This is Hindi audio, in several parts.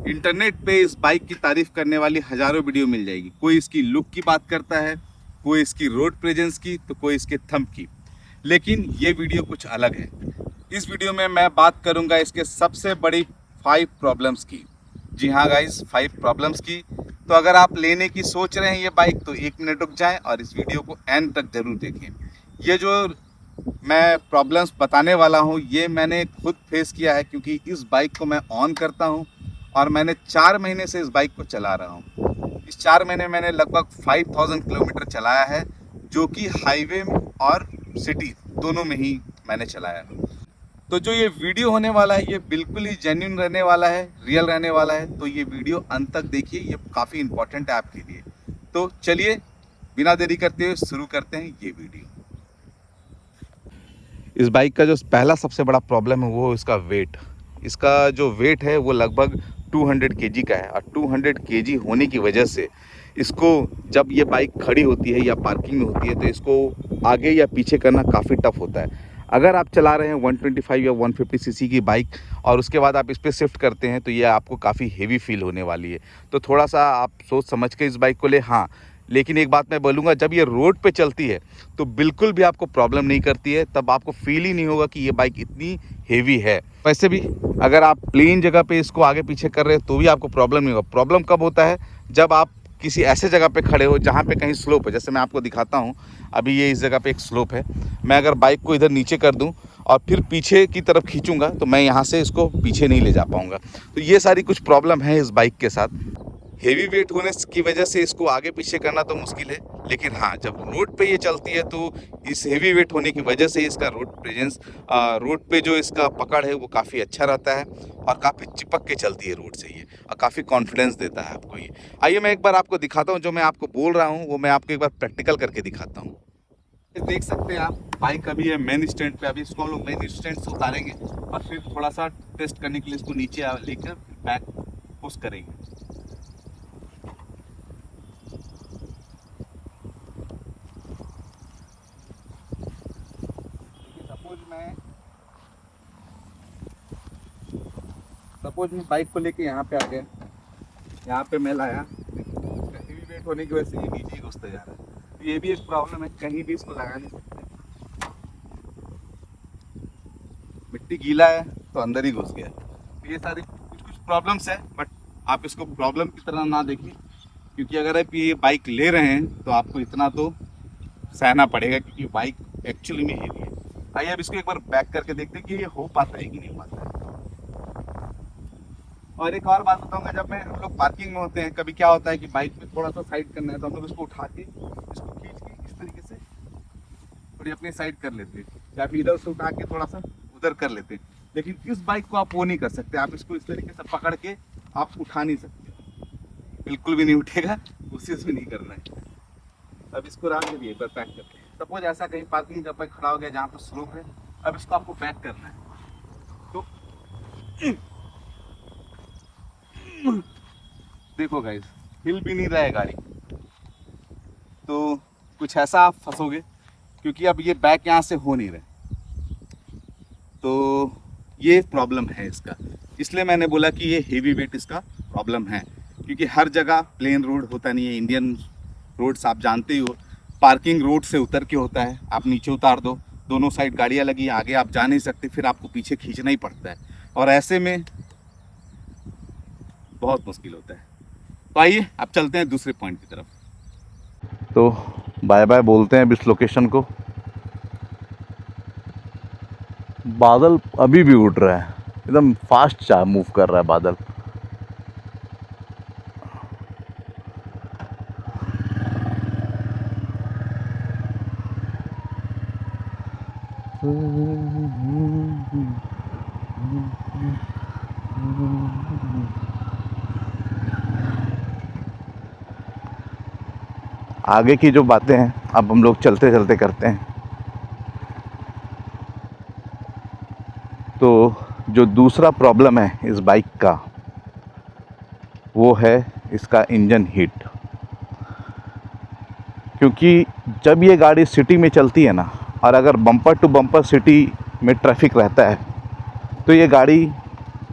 इंटरनेट पे इस बाइक की तारीफ करने वाली हजारों वीडियो मिल जाएगी। कोई इसकी लुक की बात करता है, कोई इसकी रोड प्रेजेंस की, तो कोई इसके थंब की। लेकिन ये वीडियो कुछ अलग है। इस वीडियो में मैं बात करूंगा इसके सबसे बड़ी 5 प्रॉब्लम्स की। जी हाँ गाइस, 5 प्रॉब्लम्स की। तो अगर आप लेने की सोच रहे हैं ये बाइक, तो 1 मिनट रुक जाएं और इस वीडियो को एंड तक जरूर देखें। ये जो मैं प्रॉब्लम्स बताने वाला हूँ ये मैंने खुद फेस किया है, क्योंकि इस बाइक को मैं ऑन करता हूँ और मैंने 4 महीने से इस बाइक को चला रहा हूँ। इस 4 महीने मैंने लगभग 5000 किलोमीटर चलाया है, जो कि हाईवे में और सिटी दोनों में ही मैंने चलाया है। तो जो ये वीडियो होने वाला है ये बिल्कुल ही जेन्युइन रहने वाला है, रियल रहने वाला है। तो ये वीडियो अंत तक देखिए, ये काफ़ी इंपॉर्टेंट है आपके लिए। तो चलिए बिना देरी करते हुए शुरू करते हैं ये वीडियो। इस बाइक का जो पहला सबसे बड़ा प्रॉब्लम है वो इसका वेट। इसका जो वेट है वो लगभग 200 केजी का है, और 200 केजी होने की वजह से इसको जब ये बाइक खड़ी होती है या पार्किंग में होती है तो इसको आगे या पीछे करना काफ़ी टफ होता है। अगर आप चला रहे हैं 125 या 150 सीसी की बाइक और उसके बाद आप इस पर शिफ्ट करते हैं तो ये आपको काफ़ी हेवी फील होने वाली है। तो थोड़ा सा आप सोच समझ के इस बाइक को ले। हाँ, लेकिन एक बात मैं बोलूँगा, जब ये रोड पे चलती है तो बिल्कुल भी आपको प्रॉब्लम नहीं करती है। तब आपको फील ही नहीं होगा कि ये बाइक इतनी हेवी है। वैसे भी अगर आप प्लेन जगह पे इसको आगे पीछे कर रहे हैं तो भी आपको प्रॉब्लम नहीं होगा। प्रॉब्लम कब होता है? जब आप किसी ऐसे जगह पे खड़े हो जहाँ पे कहीं स्लोप है। जैसे मैं आपको दिखाता हूँ, अभी ये इस जगह पे एक स्लोप है। मैं अगर बाइक को इधर नीचे कर दूँ और फिर पीछे की तरफ खींचूँगा तो मैं यहाँ से इसको पीछे नहीं ले जा पाऊँगा। तो ये सारी कुछ प्रॉब्लम है इस बाइक के साथ। हेवी वेट होने की वजह से इसको आगे पीछे करना तो मुश्किल है, लेकिन हाँ, जब रोड पे ये चलती है तो इस हेवी वेट होने की वजह से इसका रोड प्रेजेंस, रोड पे जो इसका पकड़ है वो काफ़ी अच्छा रहता है और काफ़ी चिपक के चलती है रोड से ये, और काफ़ी कॉन्फिडेंस देता है आपको ये। आइए मैं एक बार आपको दिखाता हूँ, जो मैं आपको बोल रहा हूँ वो मैं आपको एक बार प्रैक्टिकल करके दिखाता हूँ। देख सकते हैं आप, बाइक अभी है मेन स्टैंड पे। अभी इसको हम लोग मेन स्टैंड से उतारेंगे और फिर थोड़ा सा टेस्ट करने के लिए इसको नीचे लेकर बैक पुश करेंगे। सपोज मैं बाइक को लेके यहाँ पे आ गया, यहाँ पे मैं लाया, इसका हेवी वेट होने की वजह से ये नीचे ही घुसता जा रहा है। तो ये भी एक प्रॉब्लम है, कहीं भी इसको लगा नहीं सकते। मिट्टी गीला है तो अंदर ही घुस गया। तो ये सारी कुछ कुछ प्रॉब्लम्स है, बट आप इसको प्रॉब्लम की तरह ना देखिए, क्योंकि अगर आप ये बाइक ले रहे हैं तो आपको इतना तो सहना पड़ेगा, क्योंकि बाइक एक्चुअली में हेवी है। आइए अब इसको एक बार बैक करके देखते हैं कि ये हो पाता है कि नहीं पाता है। और एक और बात बताऊंगा, जब मैं हम लोग पार्किंग में होते हैं, कभी क्या होता है कि बाइक में थोड़ा सा साइड करना है तो हम लोग इसको उठा के, इसको खींच के इस तरीके से थोड़ी अपनी साइड कर लेते हैं, या फिर इधर से उठा के थोड़ा सा उधर कर लेते हैं। लेकिन इस बाइक को आप वो नहीं कर सकते। आप इसको इस तरीके से पकड़ के आप उठा नहीं सकते, बिल्कुल भी नहीं उठेगा, कोशिश भी नहीं करना है। अब इसको रात में भी एक बार पैक करते हैं। सपोज ऐसा कहीं पार्किंग जगह पर खड़ा हो गया जहाँ पर स्लोप है, अब इसको आपको पैक करना है। तो देखो गाइस, हिल भी नहीं रहा है गाड़ी, तो कुछ ऐसा आप फंसोगे, क्योंकि अब ये बैक यहाँ से हो नहीं रहा। तो ये प्रॉब्लम है इसका। इसलिए मैंने बोला कि ये हेवी वेट इसका प्रॉब्लम है, क्योंकि हर जगह प्लेन रोड होता नहीं है। इंडियन रोड्स आप जानते ही हो, पार्किंग रोड से उतर के होता है। आप नीचे उतार दो, दोनों साइड गाड़ियाँ लगी, आगे आप जा नहीं सकते, फिर आपको पीछे खींचना ही पड़ता है, और ऐसे में बहुत मुश्किल होता है। तो आइए अब चलते हैं दूसरे पॉइंट की तरफ। तो बाय बाय बोलते हैं अब इस लोकेशन को। बादल अभी भी उड़ रहा है, एकदम फास्ट मूव कर रहा है बादल। आगे की जो बातें हैं अब हम लोग चलते चलते करते हैं। तो जो दूसरा प्रॉब्लम है इस बाइक का वो है इसका इंजन हीट। क्योंकि जब ये गाड़ी सिटी में चलती है ना, और अगर बम्पर टू बम्पर सिटी में ट्रैफिक रहता है, तो ये गाड़ी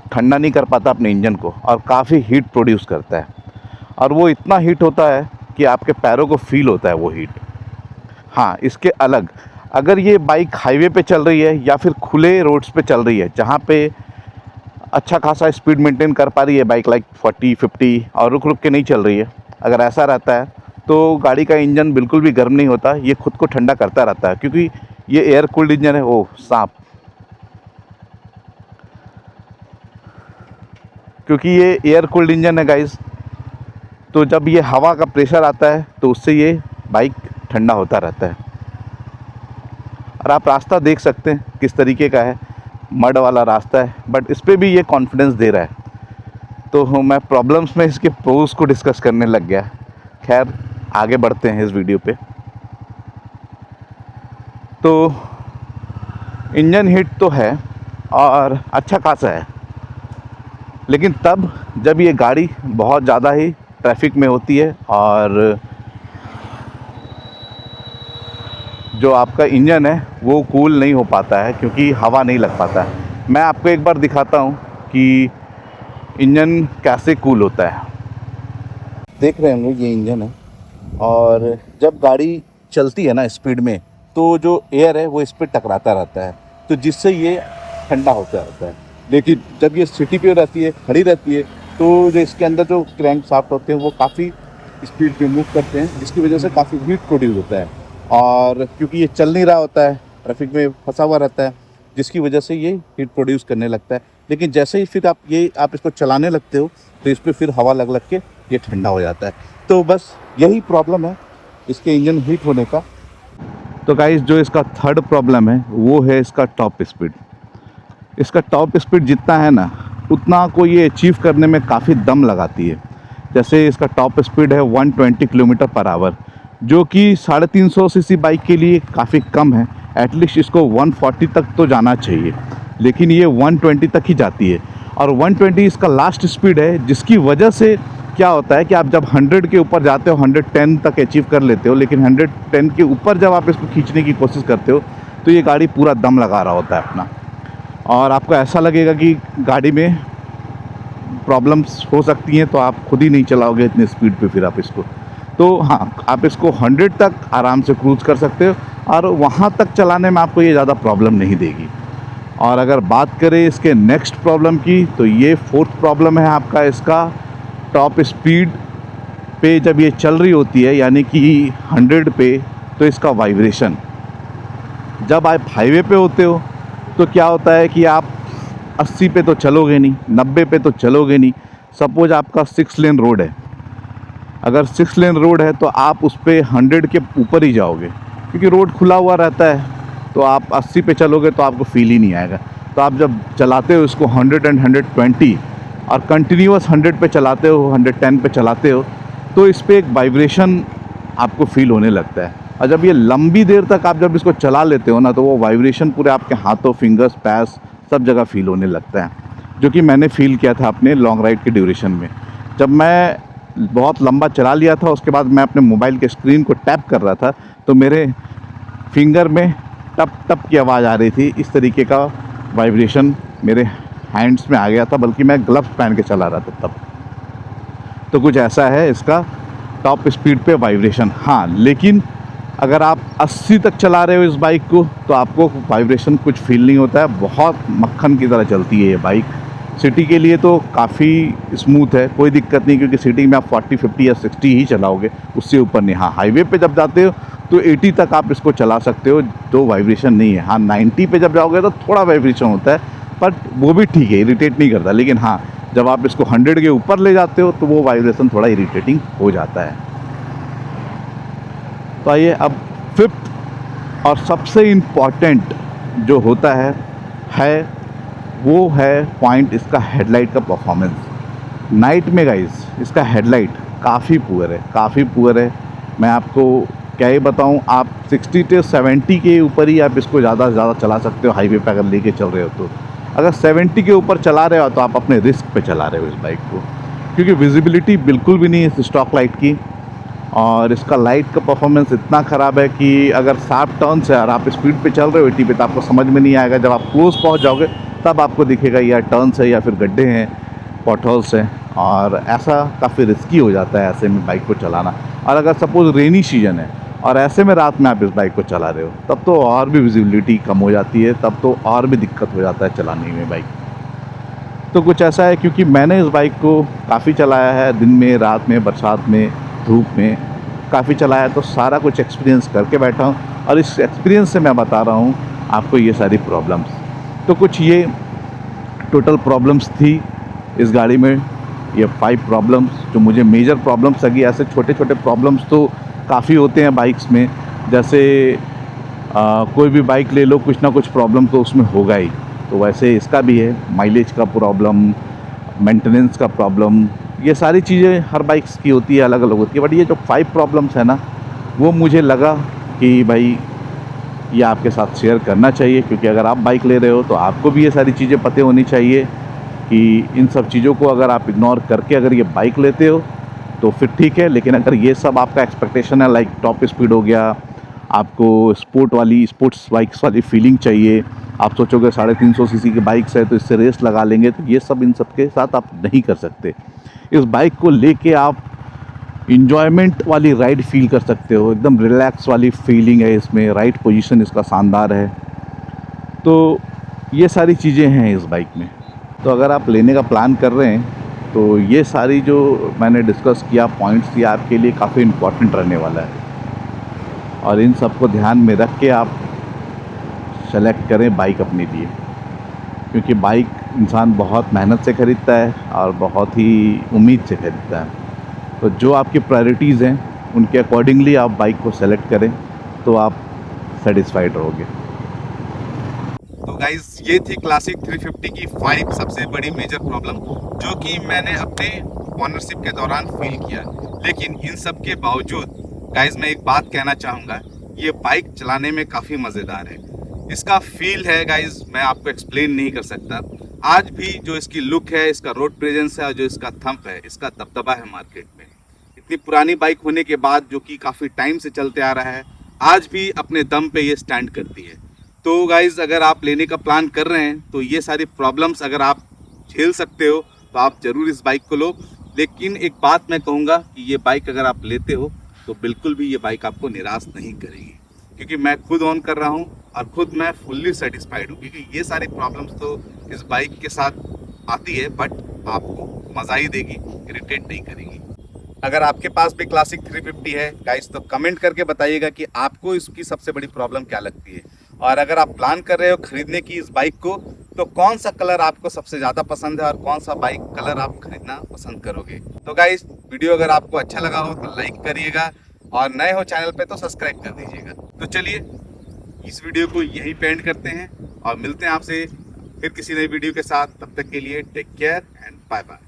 ठंडा नहीं कर पाता अपने इंजन को और काफ़ी हीट प्रोड्यूस करता है, और वो इतना हीट होता है कि आपके पैरों को फील होता है वो हीट। हाँ, इसके अलग अगर ये बाइक हाईवे पे चल रही है या फिर खुले रोड्स पे चल रही है जहाँ पे अच्छा खासा स्पीड मेंटेन कर पा रही है बाइक, लाइक 40-50, और रुक रुक के नहीं चल रही है, अगर ऐसा रहता है तो गाड़ी का इंजन बिल्कुल भी गर्म नहीं होता, ये खुद को ठंडा करता रहता है, क्योंकि ये एयर कूल्ड इंजन है। ओह सांप, क्योंकि ये एयर कूल्ड इंजन है गाइस, तो जब ये हवा का प्रेशर आता है तो उससे ये बाइक ठंडा होता रहता है। और आप रास्ता देख सकते हैं किस तरीके का है, मड वाला रास्ता है, बट इस पर भी ये कॉन्फिडेंस दे रहा है। तो मैं प्रॉब्लम्स में इसके प्रोज को डिस्कस करने लग गया। खैर आगे बढ़ते हैं इस वीडियो पे। तो इंजन हीट तो है और अच्छा खासा है, लेकिन तब जब ये गाड़ी बहुत ज़्यादा ही ट्रैफिक में होती है और जो आपका इंजन है वो कूल नहीं हो पाता है क्योंकि हवा नहीं लग पाता है। मैं आपको एक बार दिखाता हूँ कि इंजन कैसे कूल होता है। देख रहे होंगे ये इंजन है, और जब गाड़ी चलती है ना स्पीड में तो जो एयर है वो इस पर टकराता रहता है, तो जिससे ये ठंडा होता रहता है। लेकिन जब ये सिटी पे रहती है, खड़ी रहती है, तो जो इसके अंदर जो क्रैंक शाफ्ट होते हैं वो काफ़ी स्पीड पे मूव करते हैं, जिसकी वजह से काफ़ी हीट प्रोड्यूस होता है। और क्योंकि ये चल नहीं रहा होता है, ट्रैफिक में फंसा हुआ रहता है, जिसकी वजह से ये हीट प्रोड्यूस करने लगता है। लेकिन जैसे ही फिर आप इसको चलाने लगते हो तो इस पर फिर हवा लग लग के ये ठंडा हो जाता है। तो बस यही प्रॉब्लम है इसके इंजन हीट होने का। तो गाइस, जो इसका थर्ड प्रॉब्लम है वो है इसका टॉप स्पीड। इसका टॉप स्पीड जितना है ना, उतना को ये अचीव करने में काफ़ी दम लगाती है। जैसे इसका टॉप स्पीड है 120 किलोमीटर पर आवर, जो कि 350 सीसी बाइक के लिए काफ़ी कम है। एटलीस्ट इसको 140 तक तो जाना चाहिए, लेकिन ये 120 तक ही जाती है। और 120 इसका लास्ट स्पीड है, जिसकी वजह से क्या होता है कि आप जब 100 के ऊपर जाते हो 110 तक अचीव कर लेते हो, लेकिन 110 के ऊपर जब आप इसको खींचने की कोशिश करते हो तो ये गाड़ी पूरा दम लगा रहा होता है अपना, और आपको ऐसा लगेगा कि गाड़ी में प्रॉब्लम्स हो सकती हैं, तो आप खुद ही नहीं चलाओगे इतनी स्पीड पे फिर आप इसको। तो हाँ, आप इसको 100 तक आराम से क्रूज़ कर सकते हो, और वहाँ तक चलाने में आपको ये ज़्यादा प्रॉब्लम नहीं देगी। और अगर बात करें इसके नेक्स्ट प्रॉब्लम की, तो ये फोर्थ प्रॉब्लम है आपका इसका टॉप स्पीड पे जब ये चल रही होती है, यानी कि 100 पे, तो इसका वाइब्रेशन। जब आप हाईवे पे होते हो तो क्या होता है कि आप 80 पे तो चलोगे नहीं, 90 पे तो चलोगे नहीं। सपोज आपका 6 लेन रोड है, अगर 6 लेन रोड है तो आप उस पर 100 के ऊपर ही जाओगे, क्योंकि रोड खुला हुआ रहता है। तो आप 80 पे चलोगे तो आपको फील ही नहीं आएगा। तो आप जब चलाते हो इसको 100 एंड 120 और कंटिन्यूअस 100 पे चलाते हो, 110 पे चलाते हो, तो इस पर एक वाइब्रेशन आपको फील होने लगता है। और जब ये लंबी देर तक आप जब इसको चला लेते हो ना, तो वो वाइब्रेशन पूरे आपके हाथों, फिंगर्स, पैर्स सब जगह फील होने लगता है, जो कि मैंने फ़ील किया था अपने लॉन्ग राइड के ड्यूरेशन में। जब मैं बहुत लंबा चला लिया था, उसके बाद मैं अपने मोबाइल के स्क्रीन को टैप कर रहा था, तो मेरे फिंगर में टप टप की आवाज़ आ रही थी। इस तरीके का वाइब्रेशन मेरे हैंड्स में आ गया था, बल्कि मैं ग्लव्स पहन के चला रहा था तब। तो कुछ ऐसा है इसका टॉप स्पीड पे वाइब्रेशन। हाँ, लेकिन अगर आप 80 तक चला रहे हो इस बाइक को, तो आपको वाइब्रेशन कुछ फील नहीं होता है। बहुत मक्खन की तरह चलती है ये बाइक। सिटी के लिए तो काफ़ी स्मूथ है, कोई दिक्कत नहीं, क्योंकि सिटी में आप 40, 50 या 60 ही चलाओगे, उससे ऊपर नहीं। हाँ, हाईवे पे जब जाते हो तो 80 तक आप इसको चला सकते हो, तो वाइब्रेशन नहीं है। हाँ, 90 पे जब जाओगे तो थोड़ा वाइब्रेशन होता है, बट वो भी ठीक है, इरिटेट नहीं करता। लेकिन हाँ, जब आप इसको 100 के ऊपर ले जाते हो तो वो वाइब्रेशन थोड़ा इरिटेटिंग हो जाता है। तो आइए अब फिफ्थ और सबसे इम्पॉर्टेंट जो होता है वो है पॉइंट इसका हेडलाइट का परफॉर्मेंस। नाइट में गाइस इसका हेडलाइट काफ़ी पुअर है। मैं आपको क्या ही बताऊं, आप 60 से 70 के ऊपर ही आप इसको ज़्यादा से ज़्यादा चला सकते हो हाईवे पे अगर लेके चल रहे हो तो। अगर 70 के ऊपर चला रहे हो तो आप अपने रिस्क पे चला रहे हो इस बाइक को, क्योंकि विजिबिलिटी बिल्कुल भी नहीं है इस स्टॉक लाइट की। और इसका लाइट का परफॉर्मेंस इतना ख़राब है कि अगर 7 टर्न से और आप स्पीड पे चल रहे हो 80 पे, तो आपको समझ में नहीं आएगा। जब आप क्लोज पहुंच जाओगे तब आपको दिखेगा या टर्न्स है या फिर गड्ढे हैं, पॉटहोल्स हैं, और ऐसा काफ़ी रिस्की हो जाता है ऐसे में बाइक को चलाना। और अगर सपोज़ रेनी सीजन है और ऐसे में रात में आप इस बाइक को चला रहे हो, तब तो और भी विजिबिलिटी कम हो जाती है, तब तो और भी दिक्कत हो जाता है चलाने में बाइक। तो कुछ ऐसा है, क्योंकि मैंने इस बाइक को काफ़ी चलाया है, दिन में, रात में, बरसात में, धूप में काफ़ी चलाया, तो सारा कुछ एक्सपीरियंस करके बैठा हूँ और इस एक्सपीरियंस से मैं बता रहा हूँ आपको ये सारी प्रॉब्लम्स। तो कुछ ये टोटल प्रॉब्लम्स थी इस गाड़ी में, ये 5 प्रॉब्लम्स जो मुझे मेजर प्रॉब्लम्स लगी। ऐसे छोटे छोटे प्रॉब्लम्स तो काफ़ी होते हैं बाइक्स में, जैसे कोई भी बाइक ले लो, कुछ ना कुछ प्रॉब्लम तो उसमें होगा ही। तो वैसे इसका भी है, माइलेज का प्रॉब्लम, मेंटेनेंस का प्रॉब्लम, ये सारी चीज़ें हर बाइक्स की होती है, अलग अलग होती है। बट ये जो 5 प्रॉब्लम्स है ना, वो मुझे लगा कि भाई ये आपके साथ शेयर करना चाहिए, क्योंकि अगर आप बाइक ले रहे हो तो आपको भी ये सारी चीज़ें पता होनी चाहिए कि इन सब चीज़ों को अगर आप इग्नोर करके अगर ये बाइक लेते हो तो फिर ठीक है। लेकिन अगर ये सब आपका एक्सपेक्टेशन है, लाइक टॉप स्पीड हो गया, आपको स्पोर्ट्स बाइक्स वाली फीलिंग चाहिए, आप सोचोगे 350 सीसी की बाइक्स है तो इससे रेस लगा लेंगे, तो ये सब इन सब के साथ आप नहीं कर सकते। इस बाइक को लेके आप इंजॉयमेंट वाली राइड फील कर सकते हो, एकदम रिलैक्स वाली फीलिंग है इसमें, राइड पोजीशन इसका शानदार है। तो ये सारी चीज़ें हैं इस बाइक में। तो अगर आप लेने का प्लान कर रहे हैं तो ये सारी जो मैंने डिस्कस किया पॉइंट्स, ये आपके लिए काफ़ी इम्पोर्टेंट रहने वाला है, और इन सब को ध्यान में रख के आप सेलेक्ट करें बाइक अपने लिए, क्योंकि बाइक इंसान बहुत मेहनत से ख़रीदता है और बहुत ही उम्मीद से ख़रीदता है। तो जो आपकी प्रायोरिटीज़ हैं उनके अकॉर्डिंगली आप बाइक को सेलेक्ट करें तो आप सेटिस्फाइड रहोगे। तो गाइस, ये थी क्लासिक 350 की 5 सबसे बड़ी मेजर प्रॉब्लम जो कि मैंने अपने ऑनरशिप के दौरान फील किया। लेकिन इन सब के बावजूद गाइस मैं एक बात कहना चाहूँगा, ये बाइक चलाने में काफ़ी मज़ेदार है। इसका फील है गाइस, मैं आपको एक्सप्लेन नहीं कर सकता। आज भी जो इसकी लुक है, इसका रोड प्रेजेंस है और जो इसका थंप है, इसका दबदबा है मार्केट में। इतनी पुरानी बाइक होने के बाद, जो कि काफ़ी टाइम से चलते आ रहा है, आज भी अपने दम पे ये स्टैंड करती है। तो गाइज़, अगर आप लेने का प्लान कर रहे हैं तो ये सारी प्रॉब्लम्स अगर आप झेल सकते हो तो आप ज़रूर इस बाइक को लो। लेकिन एक बात मैं कहूँगा कि ये बाइक अगर आप लेते हो तो बिल्कुल भी ये बाइक आपको निराश नहीं करेगी, क्योंकि मैं खुद ऑन कर रहा हूँ और खुद मैं फुल्ली सेटिस्फाइड हूँ। क्योंकि ये सारी प्रॉब्लम्स तो इस बाइक के साथ आती है, बट आपको मज़ा ही देगी, इरिटेट नहीं करेगी। अगर आपके पास भी क्लासिक 350 है गाइस, तो कमेंट करके बताइएगा कि आपको इसकी सबसे बड़ी प्रॉब्लम क्या लगती है। और अगर आप प्लान कर रहे हो खरीदने की इस बाइक को, तो कौन सा कलर आपको सबसे ज़्यादा पसंद है और कौन सा बाइक कलर आप खरीदना पसंद करोगे। तो गाइस, वीडियो अगर आपको अच्छा लगा हो तो लाइक करिएगा, और नए हो चैनल पे तो सब्सक्राइब कर दीजिएगा। तो चलिए इस वीडियो को यहीं पे एंड करते हैं और मिलते हैं आपसे फिर किसी नई वीडियो के साथ। तब तक के लिए take care and bye bye.